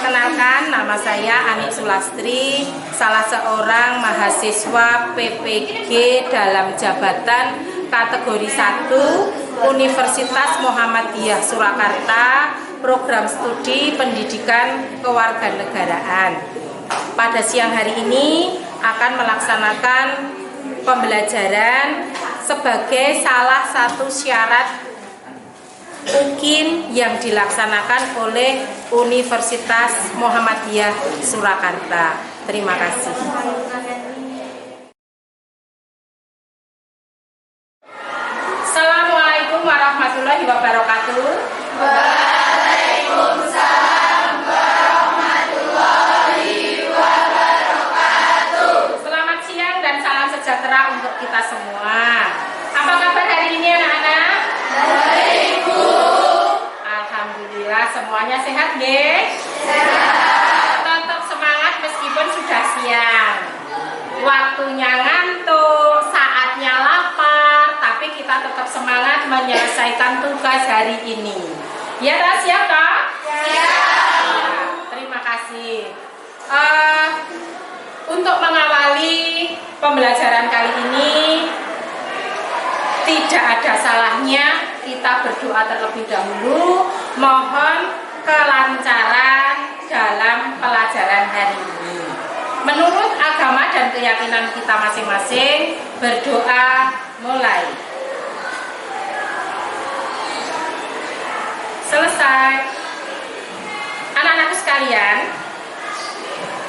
Perkenalkan, nama saya Anik Sulastri, salah seorang mahasiswa PPG dalam jabatan kategori 1 Universitas Muhammadiyah Surakarta, program studi pendidikan kewarganegaraan. Pada siang hari ini akan melaksanakan pembelajaran sebagai salah satu syarat UKIN yang dilaksanakan oleh Universitas Muhammadiyah Surakarta. Terima kasih. Assalamualaikum warahmatullahi wabarakatuh. Waalaikumsalam warahmatullahi wabarakatuh. Selamat siang dan salam sejahtera untuk kita semua. Apa kabar hari ini anak-anak? Baik, Bu. Alhamdulillah semuanya sehat, nggih? Sehat. Tetap semangat meskipun sudah siang. Waktunya ngantuk, saatnya lapar, tapi kita tetap semangat menyelesaikan tugas hari ini. Ya, siap toh? Siap. Terima kasih. Untuk mengawali pembelajaran kali ini, tidak ada salahnya kita berdoa terlebih dahulu, mohon kelancaran dalam pelajaran hari ini. Menurut agama dan keyakinan kita masing-masing, berdoa mulai. Selesai. Anak-anakku sekalian,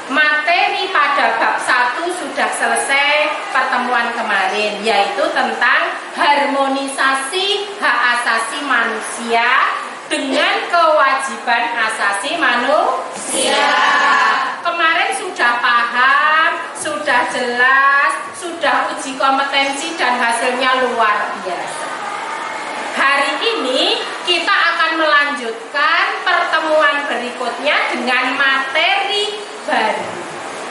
materi pada bab 1 sudah selesai pertemuan kemarin, yaitu tentang harmonisasi hak asasi manusia dengan kewajiban asasi manusia. Kemarin sudah paham, sudah jelas, sudah uji kompetensi dan hasilnya luar biasa. Hari ini kita akan melanjutkan pertemuan berikutnya dengan materi baru.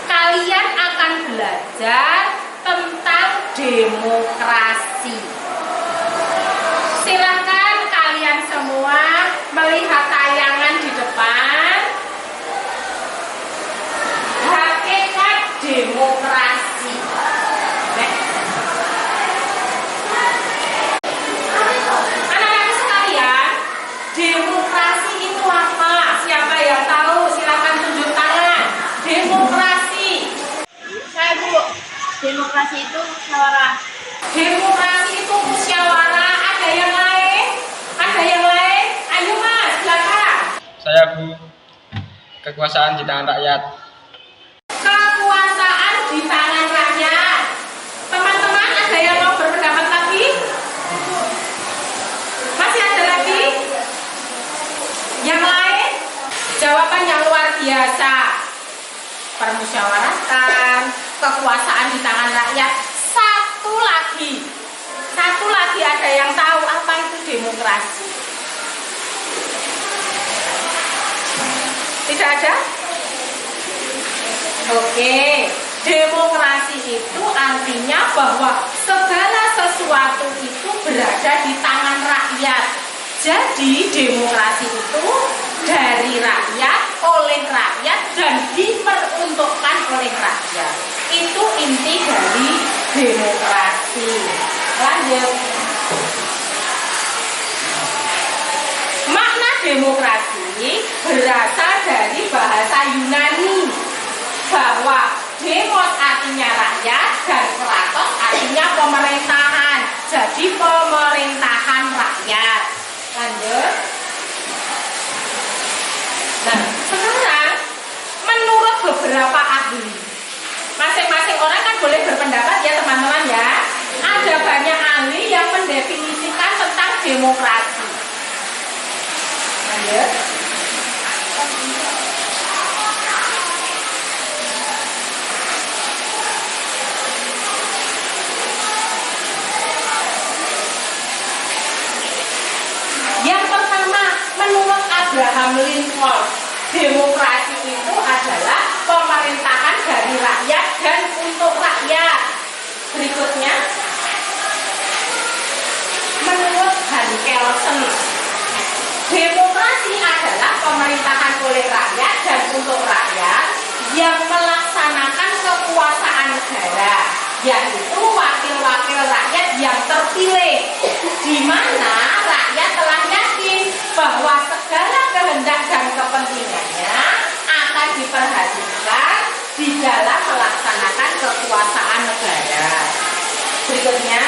Kalian akan belajar tentang demokrasi. Silakan kalian semua melihat tayangan di depan. Hakikat demokrasi. Anak-anak sekalian, demokrasi itu apa? Siapa yang tahu? Silakan tunjuk tangan. Demokrasi. Saya, Bu. Demokrasi itu musyawarah. Demokrasi itu musyawarah. Ada yang lain? Ada yang lain? Ayo Mas, silakan. Saya, Bu. Kekuasaan di tangan rakyat. Kekuasaan di tangan rakyat. Teman-teman, ada yang mau berpendapat lagi? Masih ada lagi? Yang lain? Jawaban yang luar biasa. Permusyawaratan, kekuasaan di tangan rakyat. Satu lagi ada yang tahu apa itu demokrasi? Tidak ada? Oke, demokrasi itu artinya bahwa segala sesuatu itu berada di tangan rakyat. Jadi demokrasi itu dari rakyat, oleh rakyat, dan diperuntukkan oleh rakyat. Itu inti dari demokrasi. Lanjut. Makna demokrasi berasal dari bahasa Yunani, bahwa demos artinya rakyat dan kratos artinya pemerintahan. Jadi pemerintahan rakyat. Lanjut. Nah, sekarang menurut beberapa ahli, masing-masing orang kan boleh berpendapat ya teman-teman ya. Ada banyak ahli yang mendefinisikan tentang demokrasi. Lanjut. Yang pertama, menurut Abraham Lincoln, demokrasi itu adalah pemerintahan dari rakyat dan untuk rakyat. Berikutnya, menurut Hans Kelsen, Demokrasi adalah pemerintahan oleh rakyat dan untuk rakyat yang melaksanakan kekuasaan negara, yaitu wakil-wakil rakyat yang terpilih, di mana rakyat telah yakin bahwa segala kehendak dan kepentingannya akan diperhatikan di dalam melaksanakan kekuasaan negara. Berikutnya,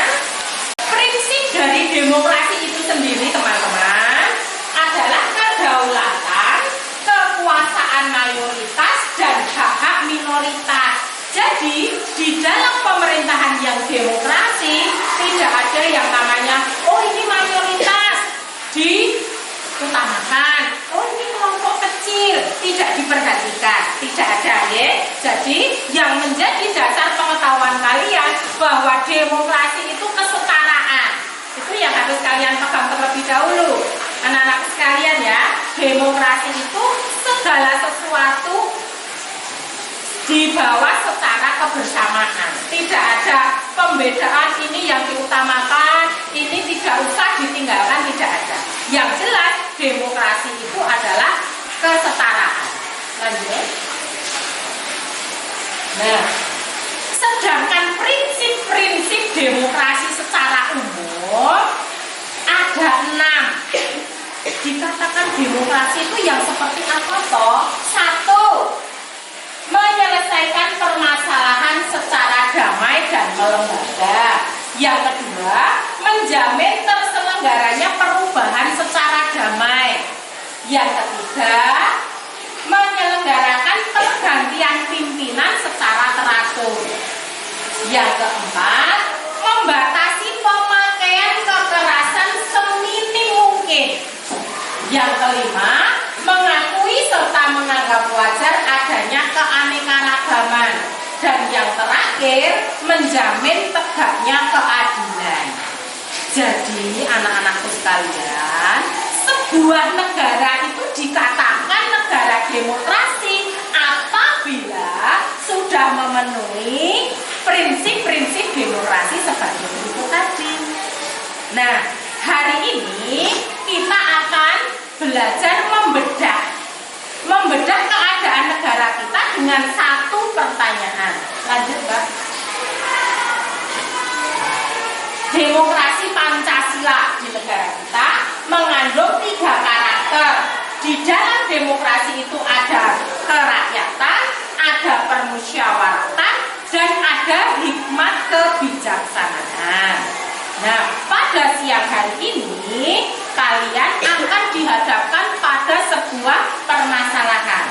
prinsip dari demokrasi itu sendiri, teman-teman, adalah kedaulatan, kekuasaan mayoritas, dan hak-hak minoritas. Jadi, di dalam pemerintahan yang demokrasi, tidak ada yang namanya, oh ini mayoritas diutamakan, oh ini kelompok kecil, tidak diperhatikan, tidak ada ya. Jadi, yang menjadi dasar pengetahuan kalian bahwa demokrasi itu kesetaraan. Itu yang harus kalian pegang terlebih dahulu. Anak-anak sekalian ya, demokrasi itu segala sesuatu dibawa secara kebersamaan. Tidak ada pembedaan ini yang diutamakan, ini tidak usah ditinggalkan, tidak ada. Yang jelas demokrasi itu adalah kesetaraan. Lanjut. Nah, sedangkan prinsip-prinsip demokrasi secara umum ada 6. Dikatakan demokrasi itu yang seperti apa toh? 1. Menyelesaikan permasalahan secara damai dan melembaga. Yang kedua, menjamin terselenggaranya perubahan secara damai. Yang ketiga, menyelenggarakan pergantian pimpinan secara teratur. Yang keempat, membatasi pemakaian kekerasan seminim mungkin. Yang kelima, mengakui serta menganggap wajar adanya keanekaragaman. Dan yang terakhir, menjamin tegaknya keadilan. Jadi anak-anakku sekalian, sebuah negara itu dikatakan negara demokrasi apabila sudah memenuhi prinsip-prinsip demokrasi sebagai itu tadi. Nah, hari ini kita akan belajar membedah keadaan negara kita dengan satu pertanyaan. Lanjut, Mbak. Demokrasi Pancasila di negara kita mengandung 3 karakter. Di dalam demokrasi itu ada kerakyatan, ada permusyawaratan, dan ada hikmat kebijaksanaan. Nah, pada siang hari ini kalian akan dihadapkan pada sebuah permasalahan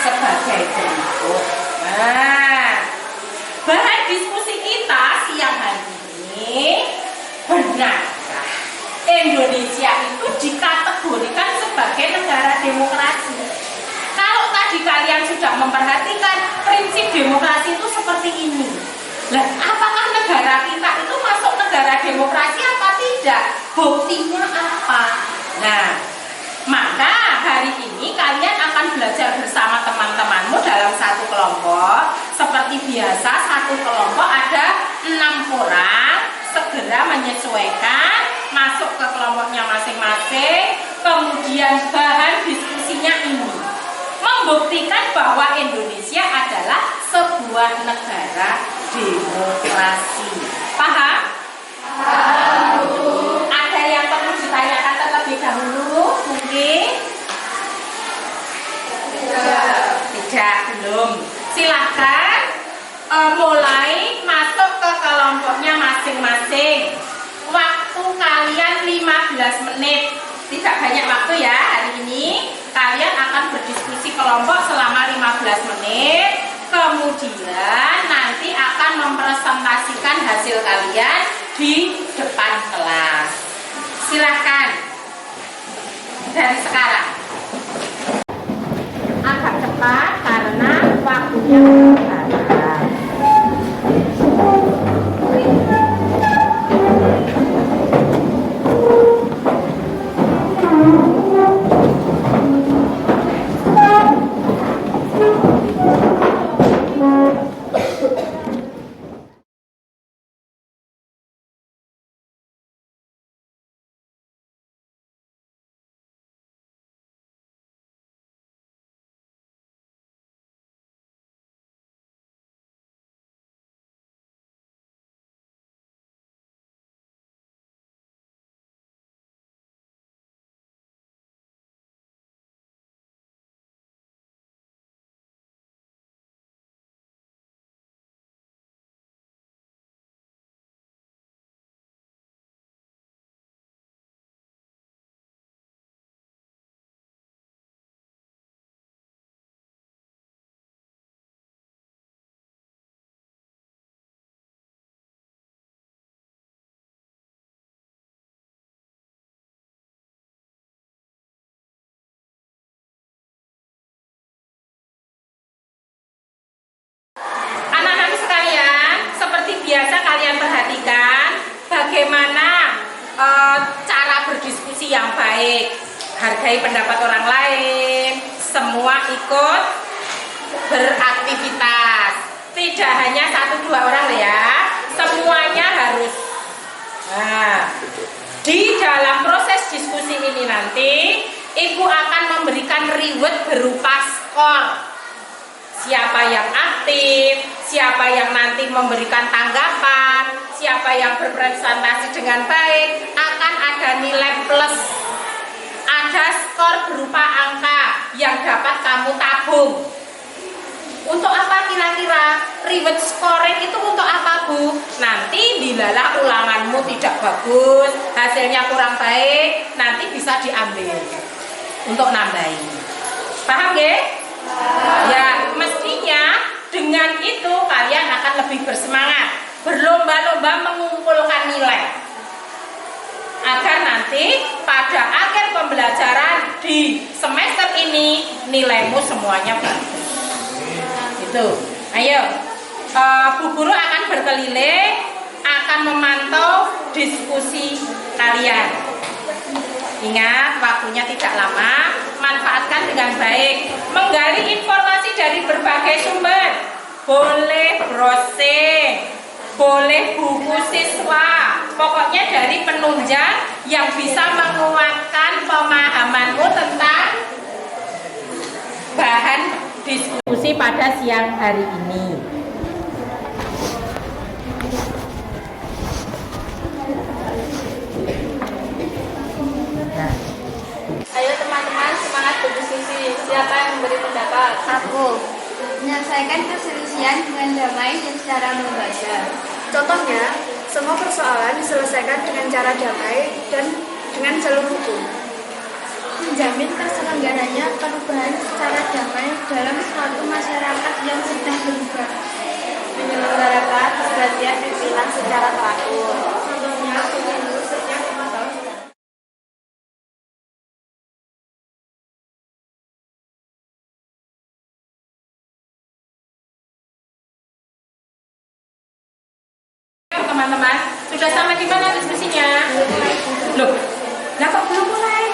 sebagai berikut. Nah, bahan diskusi kita siang hari ini, benarkah Indonesia itu dikategorikan sebagai negara demokrasi? Kalau tadi kalian sudah memperhatikan prinsip demokrasi itu seperti ini. Lah, apakah negara kita itu masuk negara demokrasi apa tidak? Buktinya apa? Nah, maka hari ini kalian akan belajar bersama teman-temanmu dalam satu kelompok. Seperti biasa, satu kelompok ada 6 orang. Segera menyesuaikan, masuk ke kelompoknya masing-masing. Kemudian bahan diskusinya ini membuktikan bahwa Indonesia adalah sebuah negara demokrasi. Paham? Ada yang perlu ditanyakan terlebih dahulu? Mungkin? Tidak, belum. Silahkan mulai masuk ke kelompoknya masing-masing. Waktu kalian 15 menit. Tidak banyak waktu ya hari ini. Kalian akan berdiskusi kelompok selama 15 menit. Kemudian nanti akan mempresentasikan hasil kalian di depan kelas. Silahkan. Dari sekarang. Agak cepat karena waktunya terbatas. baik, hargai pendapat orang lain, semua ikut beraktivitas. Tidak hanya 1-2 orang ya, semuanya harus. Nah, di dalam proses diskusi ini nanti Ibu akan memberikan reward berupa skor. Siapa yang aktif, siapa yang nanti memberikan tanggapan, siapa yang berpresentasi dengan baik, akan ada nilai plus. Ada skor berupa angka yang dapat kamu tabung. Untuk apa kira-kira? Reward scoring itu untuk apa, Bu? Nanti bilalah ulanganmu tidak bagus, hasilnya kurang baik, nanti bisa diambil untuk nambahin. Paham nggih? Ya, mestinya dengan itu kalian akan lebih bersemangat, berlomba-lomba mengumpulkan nilai, agar nanti pada akhir pembelajaran di semester ini nilaimu semuanya bagus. Itu. Ayo, Bu Guru akan berkeliling, akan memantau diskusi kalian. Ingat, waktunya tidak lama, manfaatkan dengan baik. Menggali informasi dari berbagai sumber. Boleh browsing, boleh buku siswa. Pokoknya dari penunjang yang bisa menguatkan pemahamanmu tentang bahan diskusi pada siang hari ini. Nah. Ayo teman-teman, semangat berdiskusi. Siapa yang memberi pendapat? Aku. Menyelesaikan perselisihan dengan damai dan secara membaca. Contohnya, semua persoalan diselesaikan dengan cara damai dan dengan jalur hukum. Menjamin terselenggaranya perubahan secara damai dalam suatu masyarakat yang sedang berubah. Menyelenggarakan pergantian pimpinan secara teratur. Contohnya, pemilu setiap 5 tahun sekali. Teman-teman, sudah sampai di mana diskusinya? Loh, lah kok belum mulai?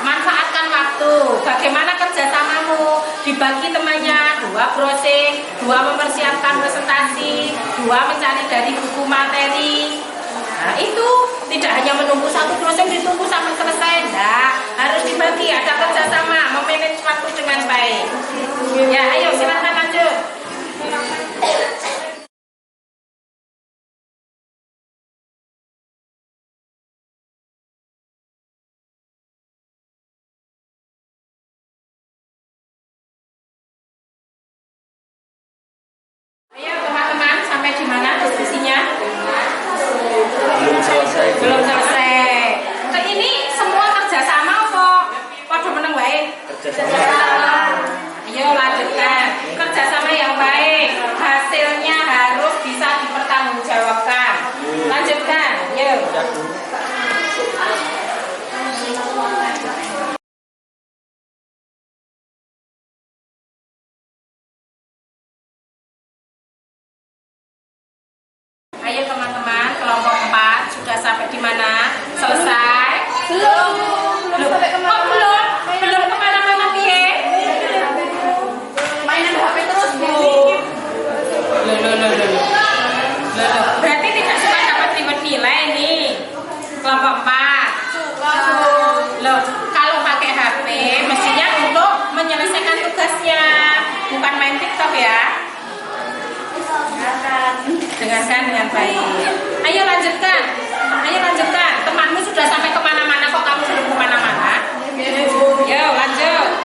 Manfaatkan waktu. Bagaimana kerjasamamu? Dibagi temannya, 2 browsing, 2 mempersiapkan presentasi, 2 mencari dari buku materi. Nah itu tidak hanya menunggu 1 browsing ditunggu sampai selesai. Nah, harus dibagi, ada kerjasama, memanage waktu dengan baik. Ya, ayo silahkan lanjut. Ayo teman-teman, sampai di mana diskusinya? Belum selesai. Belum selesai. Nah, ini semua kerjasama kok. Waduh meneng wae. Kerjasama. Ayo lanjutkan. Kerjasama yang baik. Hasilnya harus bisa dipertanggungjawabkan. Lanjutkan. Yuk. Ayo teman-teman, kelompok 4 sudah sampai di mana? Selesai? Belum Loh, sampai kok kemana-mana. belum kemana-mana piye? Mainan HP terus, Bu. Loh. Berarti tidak suka dapat reward nilai nih. Kelompok 4. Loh, kalau pakai HP mestinya untuk menyelesaikan tugasnya, bukan main TikTok ya. Dengarkan dengan baik. Ayo lanjutkan. Temanmu sudah sampai kemana-mana kok kamu belum kemana-mana? Yo lanjut.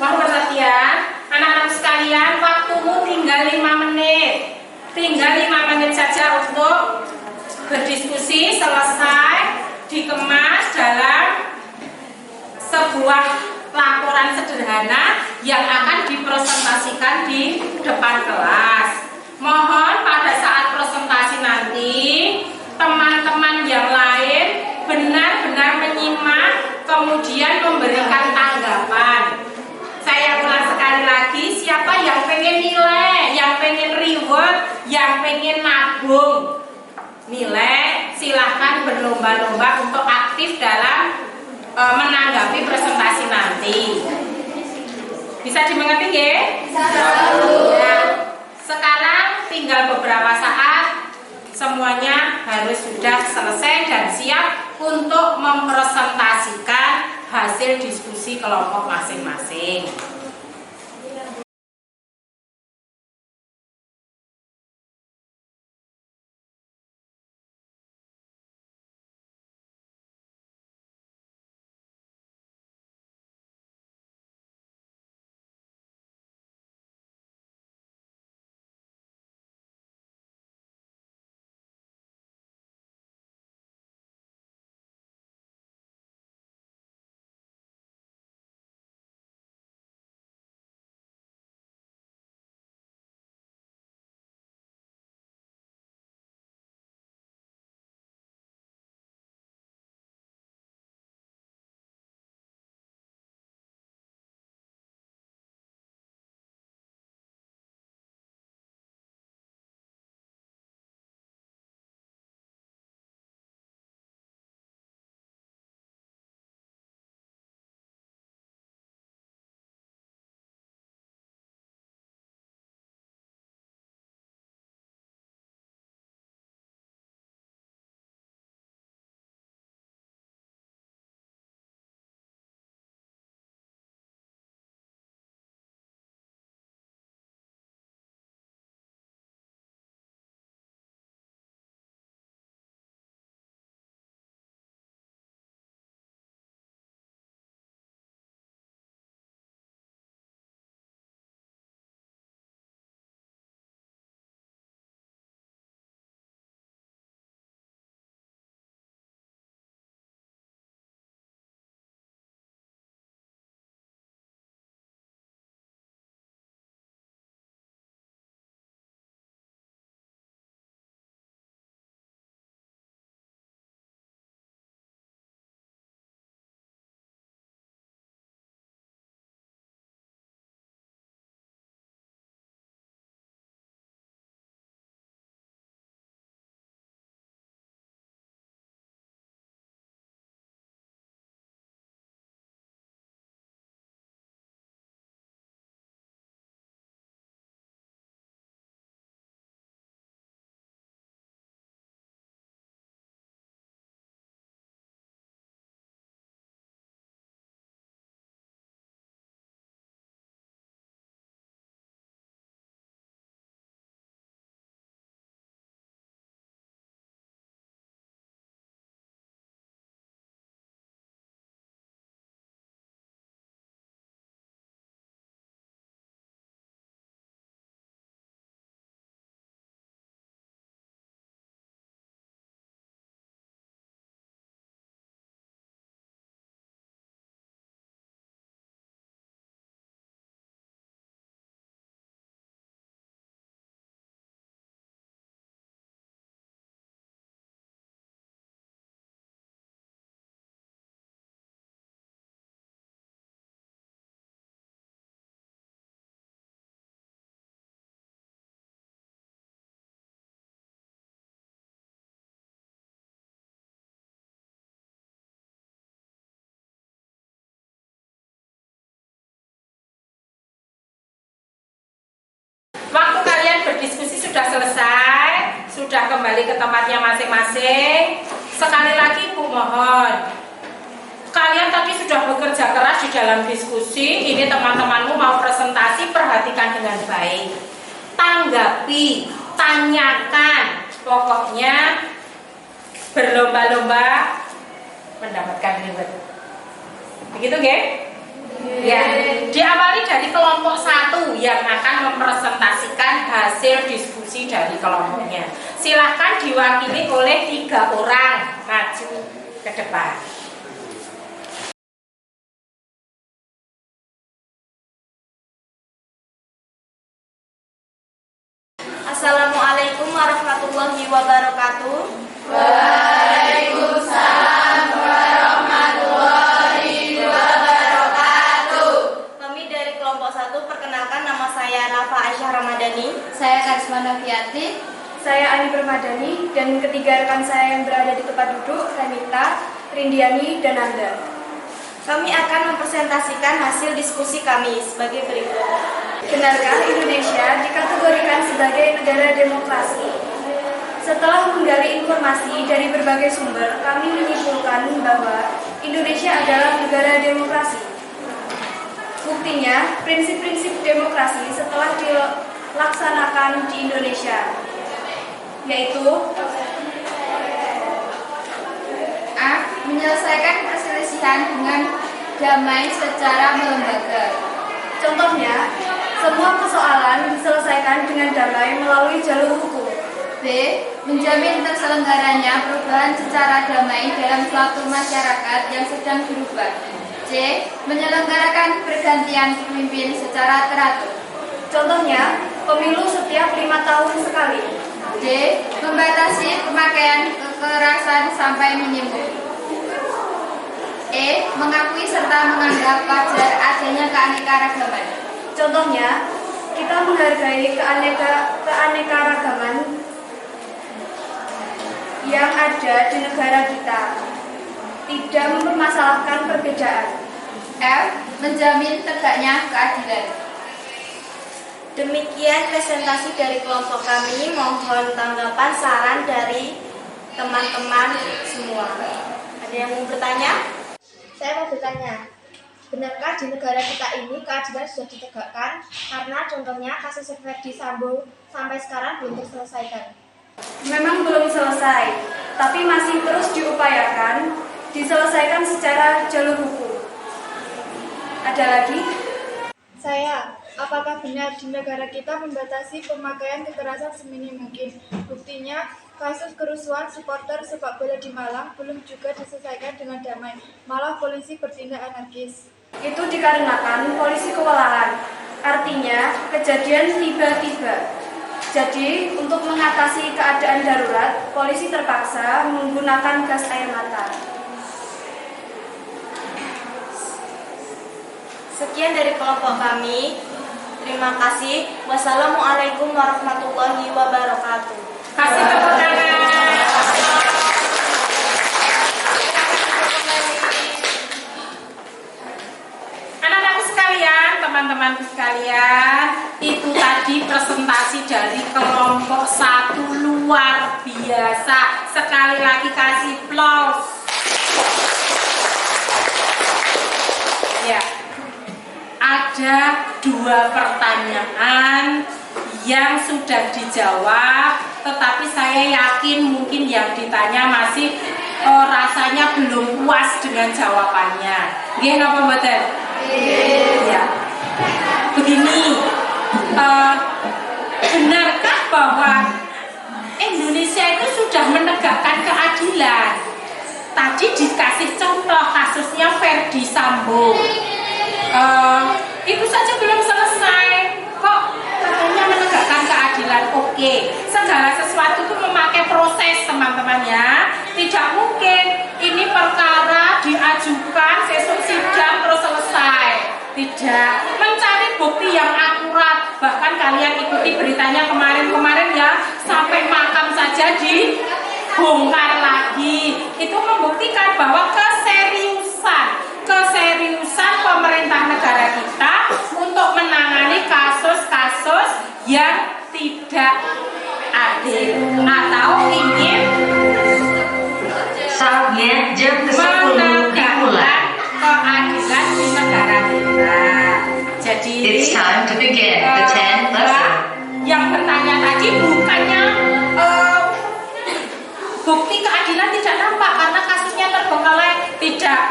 Mohon perhatian, anak-anak sekalian, waktumu tinggal 5 menit. Tinggal 5 menit saja untuk berdiskusi, selesai, dikemas dalam sebuah laporan sederhana yang akan dipresentasikan di depan kelas. Mohon pada saat presentasi nanti, teman-teman yang lain benar-benar menyimak, kemudian memberikan tanggapan. Saya ulang sekali lagi, siapa yang pengen nilai, yang pengen reward, yang pengen nabung nilai, silahkan berlomba-lomba untuk aktif dalam menanggapi presentasi nanti. Bisa dimengerti ya? Ya. Sekarang tinggal beberapa saat, semuanya harus sudah selesai dan siap untuk mempresentasikan hasil diskusi kelompok masing-masing. Waktu kalian berdiskusi sudah selesai, sudah kembali ke tempatnya masing-masing. Sekali lagi Bu mohon, kalian tadi sudah bekerja keras di dalam diskusi. Ini teman-temanmu mau presentasi, perhatikan dengan baik. Tanggapi, tanyakan, pokoknya berlomba-lomba mendapatkan reward. Begitu, Ge? Ya, diawali dari kelompok 1 yang akan mempresentasikan hasil diskusi dari kelompoknya. Silahkan diwakili oleh 3 orang, maju ke depan. Assalamualaikum warahmatullahi wabarakatuh. Waalaikumsalam warahmatullahi wabarakatuh. Kami dari kelompok 1, perkenalkan nama saya Nafa Aisyah Ramadhani. Saya Karisma Noviati. Saya Ani Permadani dan ketiga rekan saya yang berada di tempat duduk, Renita, Rindiani, dan Anda. Kami akan mempresentasikan hasil diskusi kami sebagai berikut. Benarkah Indonesia dikategorikan sebagai negara demokrasi? Setelah menggali informasi dari berbagai sumber, kami menyimpulkan bahwa Indonesia adalah negara demokrasi. Buktinya, prinsip-prinsip demokrasi setelah dilaksanakan di Indonesia, yaitu A. Menyelesaikan perselisihan dengan damai secara melembaga. contohnya, semua persoalan diselesaikan dengan damai melalui jalur hukum. B. Menjamin terselenggaranya perubahan secara damai dalam suatu masyarakat yang sedang berubah. C. Menyelenggarakan pergantian pemimpin secara teratur. Contohnya, pemilu setiap 5 tahun sekali. D. Membatasi pemakaian kekerasan sampai minimum. E. Mengakui serta menganggap wajar adanya keanekaragaman. Contohnya, kita menghargai keanekaragaman yang ada di negara kita, tidak mempermasalahkan perbedaan. F. Menjamin tegaknya keadilan. Demikian presentasi dari kelompok kami. Mohon tanggapan saran dari teman-teman semua. Ada yang mau bertanya? Saya mau bertanya, benarkah di negara kita ini keadilan sudah ditegakkan? Karena contohnya kasus Verdi Sambo sampai sekarang belum terselesaikan. Memang belum selesai, tapi masih terus diupayakan diselesaikan secara jalur hukum. Ada lagi? Saya, apakah benar di negara kita membatasi pemakaian kekerasan seminim mungkin? Buktinya, kasus kerusuhan supporter sepak bola di Malang belum juga diselesaikan dengan damai, malah polisi bertindak anarkis. Itu dikarenakan polisi kewalahan. Artinya, kejadian tiba-tiba. Jadi, untuk mengatasi keadaan darurat, polisi terpaksa menggunakan gas air mata. Sekian dari kelompok kami. Terima kasih. Wassalamualaikum warahmatullahi wabarakatuh. Kasih tepuk tangan. Anak-anak sekalian, teman-temanku sekalian, itu tadi presentasi dari kelompok 1 luar biasa. Sekali lagi kasih aplaus. Ya, ada 2 pertanyaan yang sudah dijawab, tetapi saya yakin mungkin yang ditanya masih rasanya belum puas dengan jawabannya. Nggih napa mboten? Ya. Begini, benarkah bahwa Indonesia itu sudah menegakkan keadilan? Tadi dikasih contoh kasusnya Verdi Sambo. Itu saja belum selesai. Kok katanya menegakkan keadilan? Oke, segala sesuatu itu memakai proses, teman-teman ya. Tidak mungkin ini perkara diajukan sesuk sidang terus selesai. Tidak, mencari bukti yang akurat. Bahkan kalian ikuti beritanya kemarin-kemarin ya, sampai makam saja dibongkar lagi. Itu membuktikan bahwa keseriusan pemerintah negara kita untuk menangani kasus-kasus yang tidak adil atau ingin Saatnya jam ke-10 dimulai. keadilan di negara kita. Jadi It's time to begin the 10th lesson. yang bertanya tadi bukannya bukti keadilan tidak nampak karena kasusnya terbengkalai, tidak.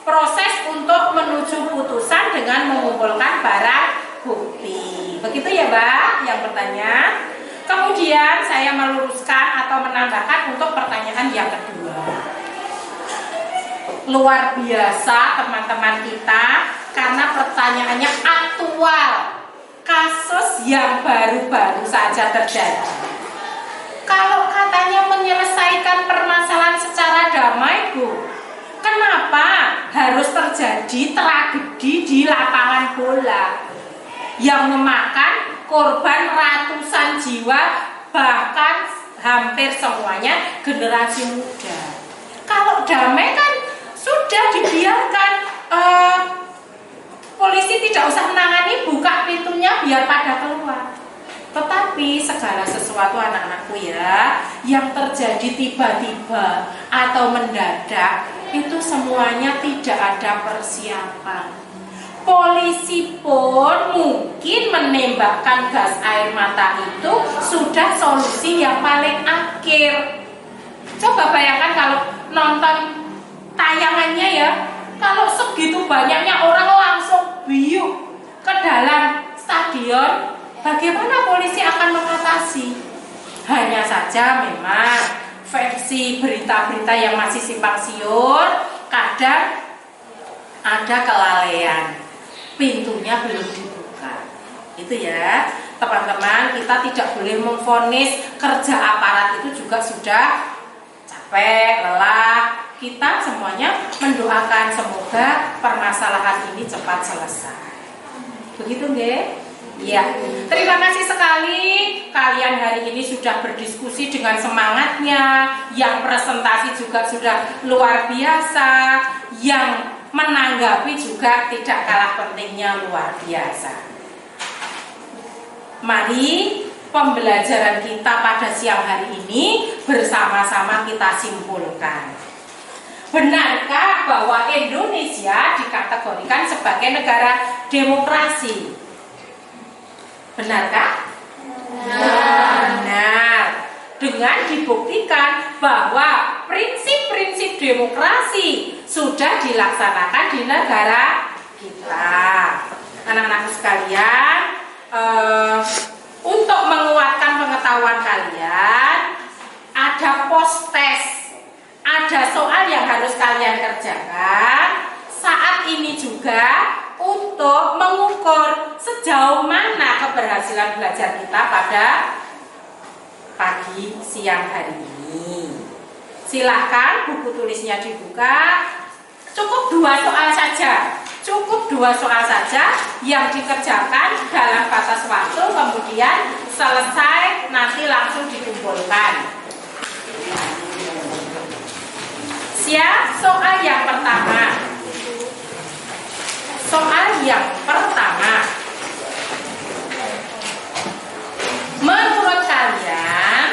Proses untuk dengan mengumpulkan barang bukti. Begitu ya, Mbak, yang bertanya. Kemudian saya meluruskan atau menambahkan untuk pertanyaan yang kedua. Luar biasa teman-teman kita, karena pertanyaannya aktual, kasus yang baru-baru saja terjadi. Kalau katanya menyelesaikan permasalahan secara damai, Bu, kenapa harus terjadi tragedi di lapangan bola yang memakan korban ratusan jiwa, bahkan hampir semuanya generasi muda? Kalau damai kan sudah dibiarkan, polisi tidak usah menangani, buka pintunya biar pada keluar. Tetapi segala sesuatu anak-anakku ya, yang terjadi tiba-tiba atau mendadak, itu semuanya tidak ada persiapan. Polisi pun mungkin menembakkan gas air mata itu sudah solusi yang paling akhir. Coba bayangkan kalau nonton tayangannya ya, kalau segitu banyaknya orang langsung biuk ke dalam stadion, bagaimana polisi akan mengatasi? Hanya saja memang versi berita-berita yang masih simpang siur, kadang ada kelalaian, pintunya belum dibuka. Itu ya teman-teman, kita tidak boleh memvonis kerja aparat itu juga sudah capek, lelah. Kita semuanya mendoakan semoga permasalahan ini cepat selesai. Begitu nggih? Ya, terima kasih sekali kalian hari ini sudah berdiskusi dengan semangatnya, yang presentasi juga sudah luar biasa, yang menanggapi juga tidak kalah pentingnya luar biasa. Mari pembelajaran kita pada siang hari ini bersama-sama kita simpulkan. Benarkah bahwa Indonesia dikategorikan sebagai negara demokrasi? Benarkah? Benar. Dengan dibuktikan bahwa prinsip-prinsip demokrasi sudah dilaksanakan di negara kita. Anak-anak sekalian, untuk menguatkan pengetahuan kalian, ada post test, ada soal yang harus kalian kerjakan saat ini juga untuk mengukur sejauh mana keberhasilan belajar kita pada pagi siang hari ini. Silahkan buku tulisnya dibuka. Cukup 2 soal saja. Cukup 2 soal saja yang dikerjakan dalam batas waktu, kemudian selesai nanti langsung dikumpulkan. Siap, soal yang pertama. Soal yang pertama. Menurut kalian,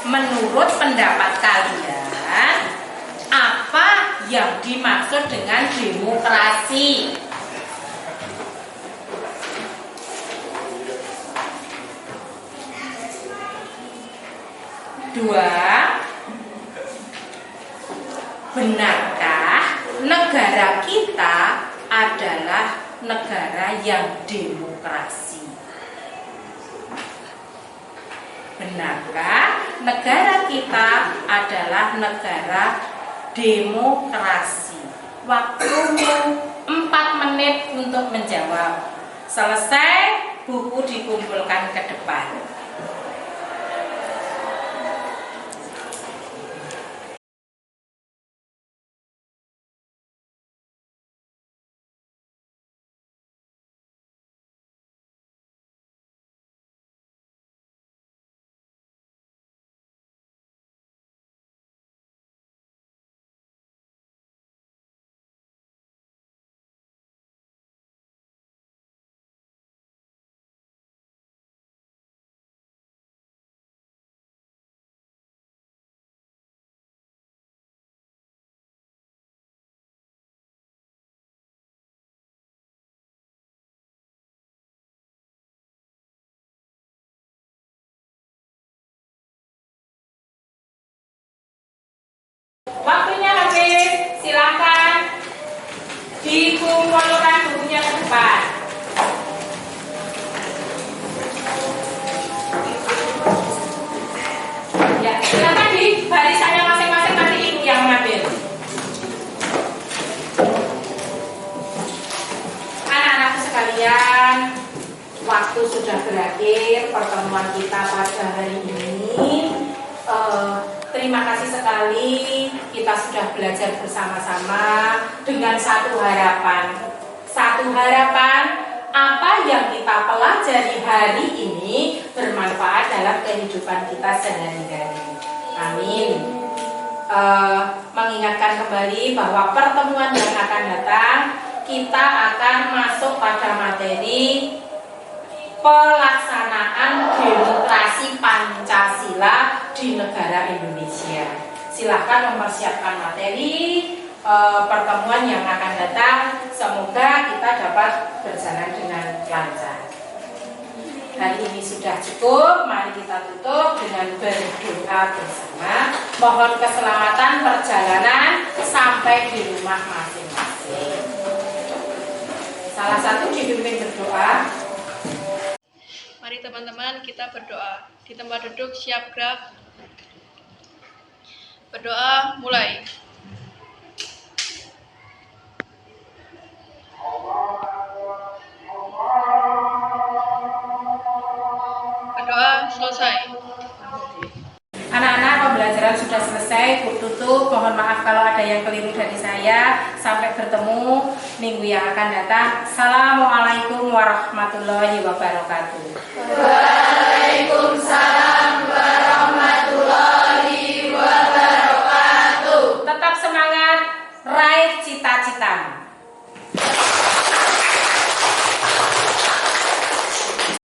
menurut pendapat kalian, apa yang dimaksud dengan demokrasi? Dua, benarkah negara kita adalah negara yang demokrasi? Benarkah negara kita adalah negara demokrasi? Waktumu 4 menit untuk menjawab. Selesai, buku dikumpulkan ke depan. Waktunya habis, silakan dikumpulkan sekalian, waktu sudah berakhir pertemuan kita pada hari ini. Terima kasih sekali kita sudah belajar bersama-sama dengan satu harapan. Satu harapan, apa yang kita pelajari hari ini bermanfaat dalam kehidupan kita sehari-hari. Amin. Mengingatkan kembali bahwa pertemuan yang akan datang kita akan masuk pada materi pelaksanaan demokrasi Pancasila di negara Indonesia. Silakan mempersiapkan materi pertemuan yang akan datang. Semoga kita dapat berjalan dengan lancar. Hari ini sudah cukup. Mari kita tutup dengan berdoa bersama. Mohon keselamatan perjalanan sampai di rumah masing-masing. Salah satu dipimpin berdoa. Mari teman-teman kita berdoa. Di tempat duduk siap gerak. Berdoa mulai. Berdoa selesai. Anak-anak, pembelajaran sudah selesai. Tutup. Mohon maaf kalau ada yang keliru dari saya. Sampai bertemu minggu yang akan datang. Assalamualaikum warahmatullahi wabarakatuh. Waalaikumsalam warahmatullahi wabarakatuh. Tetap semangat. Raih